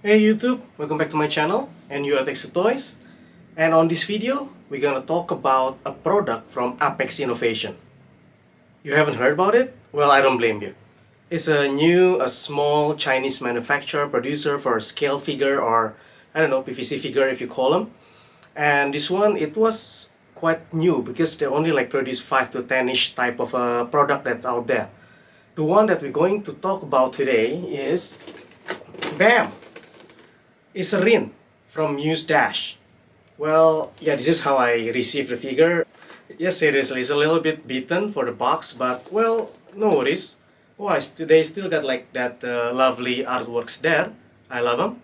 Hey YouTube, welcome back to my channel and you are Thanks to Toys. And on this video, we're gonna talk about a product from Apex Innovation. You haven't heard about it? Well, I don't blame you. It's a small Chinese manufacturer, producer for a scale figure or I don't know, PVC figure if you call them. And this one, it was quite new because they only produce 5 to 10-ish type of a product that's out there. The one that we're going to talk about today is, bam! It's a Rin from Muse Dash. Well, yeah, this is how I received the figure. Yes, seriously, it's a little bit beaten for the box, but well, no worries. Oh, they still got that lovely artworks there. I love them.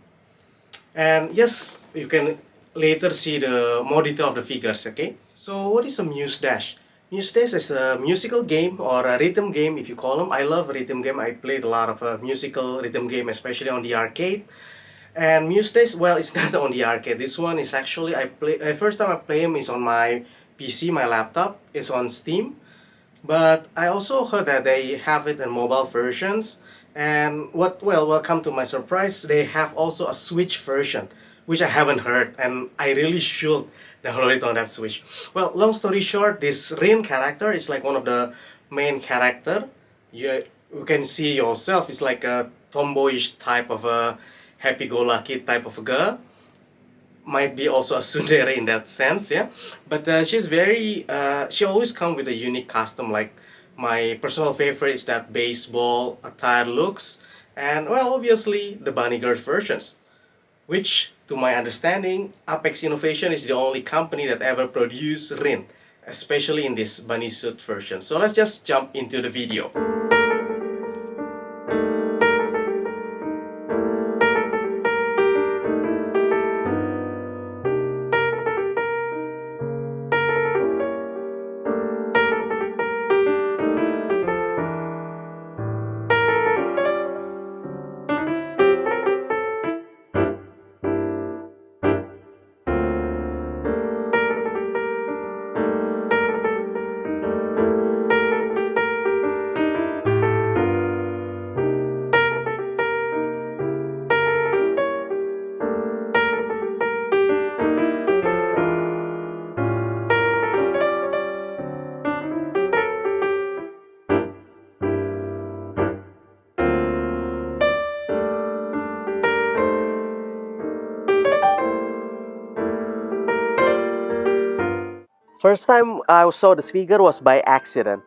And yes, you can later see the more detail of the figures, okay? So what is a Muse Dash? Muse Dash is a musical game or a rhythm game if you call them. I love rhythm game. I played a lot of musical rhythm game, especially on the arcade. And Muse Days, well, it's not on the arcade. This one is actually, first time I play them is on my PC, my laptop. It's on Steam. But I also heard that they have it in mobile versions. And welcome to my surprise, they have also a Switch version, which I haven't heard. And I really should download it on that Switch. Well, long story short, this Rin character is like one of the main character. You can see yourself, it's like a tomboyish type of a happy-go-lucky type of a girl. Might be also a tsundere in that sense, yeah. But she's she always comes with a unique costume. Like my personal favorite is that baseball attire looks, and well, obviously the bunny girl versions, which, to my understanding, Apex Innovation is the only company that ever produced Rin, especially in this bunny suit version. So let's just jump into the video. First time I saw this figure was by accident.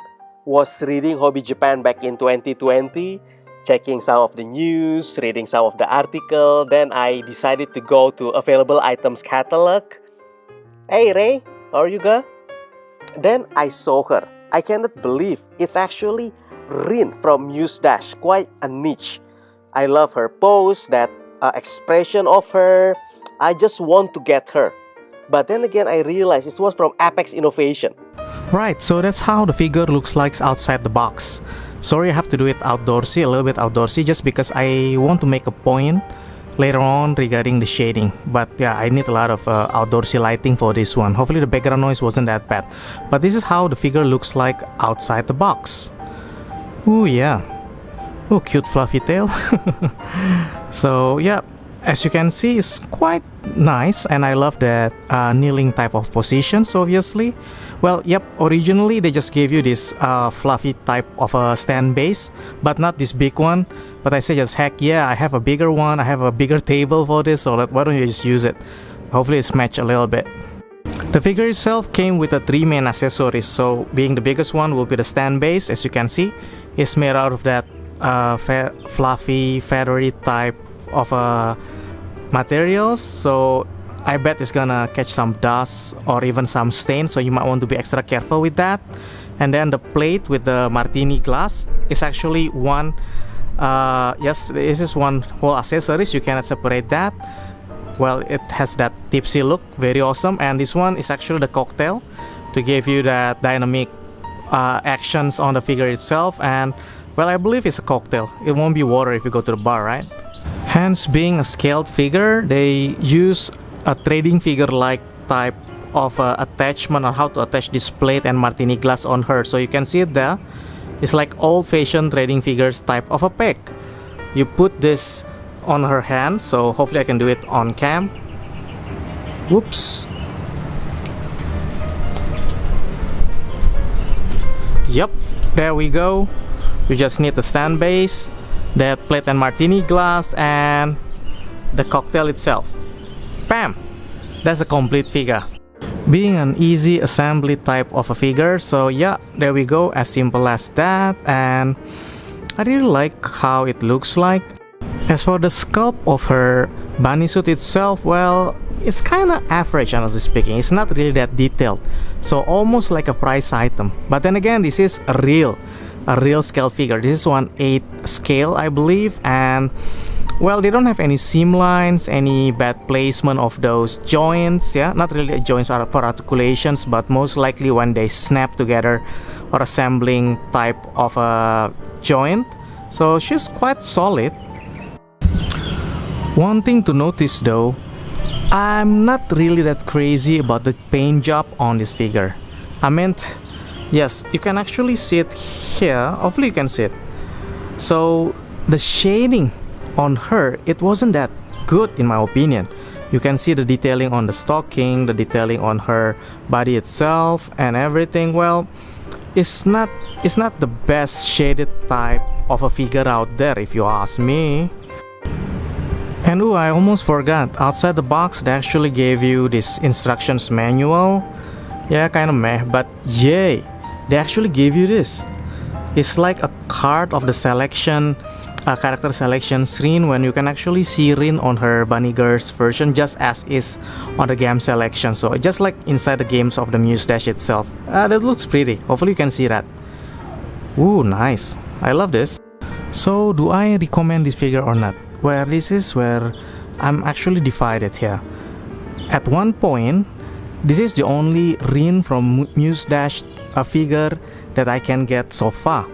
Was reading Hobby Japan back in 2020, checking some of the news, reading some of the article. Then I decided to go to available items catalog. Hey Ray, how are you girl? Then I saw her. I cannot believe it's actually Rin from Muse Dash. Quite a niche. I love her pose, that expression of her. I just want to get her. But then again, I realized it was from Apex Innovation. Right, so that's how the figure looks like outside the box. Sorry I have to do it outdoorsy, a little bit outdoorsy, just because I want to make a point later on regarding the shading. But yeah, I need a lot of outdoorsy lighting for this one. Hopefully the background noise wasn't that bad. But this is how the figure looks like outside the box. Ooh yeah. Oh, cute fluffy tail. So yeah, as you can see, it's quite nice, and I love that kneeling type of positions, obviously. Well, yep, originally they just gave you this fluffy type of a stand base, but not this big one. But I said, just heck yeah, I have a bigger one, I have a bigger table for this, so why don't you just use it? Hopefully it's matched a little bit. The figure itself came with the 3 main accessories, so being the biggest one will be the stand base. As you can see, it's made out of that fluffy, feathery type of materials, so I bet it's gonna catch some dust or even some stain, so you might want to be extra careful with that. And then the plate with the martini glass is actually one yes, this is one whole accessories. You cannot separate that. Well, it has that tipsy look, very awesome. And this one is actually the cocktail to give you that dynamic actions on the figure itself. And well, I believe it's a cocktail. It won't be water if you go to the bar, right? Hence, being a scaled figure, they use a trading figure-like type of attachment on how to attach this plate and martini glass on her. So you can see it there. It's like old-fashioned trading figures type of a pack. You put this on her hand, so hopefully I can do it on cam. Whoops. Yep, there we go. You just need the stand base, that plate and martini glass, and the cocktail itself. Bam! That's a complete figure. Being an easy assembly type of a figure, so yeah, there we go, as simple as that, and I really like how it looks like. As for the sculpt of her bunny suit itself, well, it's kinda average, honestly speaking. It's not really that detailed, so almost like a price item. But then again, this is a real scale figure. This is 1/8 scale, I believe, and well, they don't have any seam lines, any bad placement of those joints. Yeah, not really joints are for articulations, but most likely when they snap together or assembling type of a joint. So she's quite solid. One thing to notice though, I'm not really that crazy about the paint job on this figure. I meant, yes, you can actually see it here. Hopefully you can see it. So the shading on her, it wasn't that good in my opinion. You can see the detailing on the stocking, the detailing on her body itself and everything. Well, it's not the best shaded type of a figure out there if you ask me. And ooh, I almost forgot, outside the box they actually gave you this instructions manual. Yeah, kind of meh, but yay, they actually gave you this. It's like a card of the selection, character selection screen, when you can actually see Rin on her bunny girl's version just as is on the game selection. So just like inside the games of the Muse Dash itself. That looks pretty. Hopefully you can see that. Ooh, nice. I love this. So do I recommend this figure or not? Well, this is where I'm actually divided here. At one point, this is the only Rin from Muse Dash figure that I can get so far.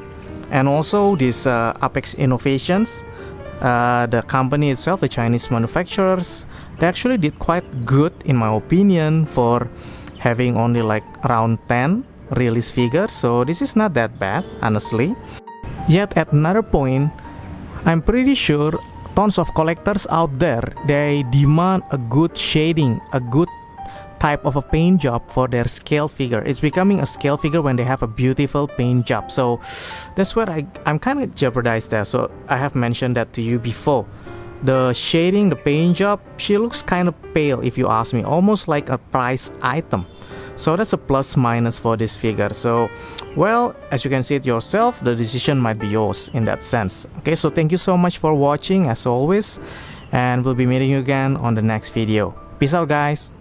And also this Apex Innovations, the company itself, the Chinese manufacturers, they actually did quite good in my opinion for having only like around 10 release figures. So this is not that bad, honestly. Yet at another point, I'm pretty sure tons of collectors out there, they demand a good shading, a good type of a paint job for their scale figure. It's becoming a scale figure when they have a beautiful paint job. So that's where I'm kind of jeopardized there. So I have mentioned that to you before. The shading, the paint job, she looks kind of pale if you ask me, almost like a price item. So that's a plus minus for this figure. So well, as you can see it yourself, the decision might be yours in that sense. Okay, so thank you so much for watching as always, and we'll be meeting you again on the next video. Peace out, guys.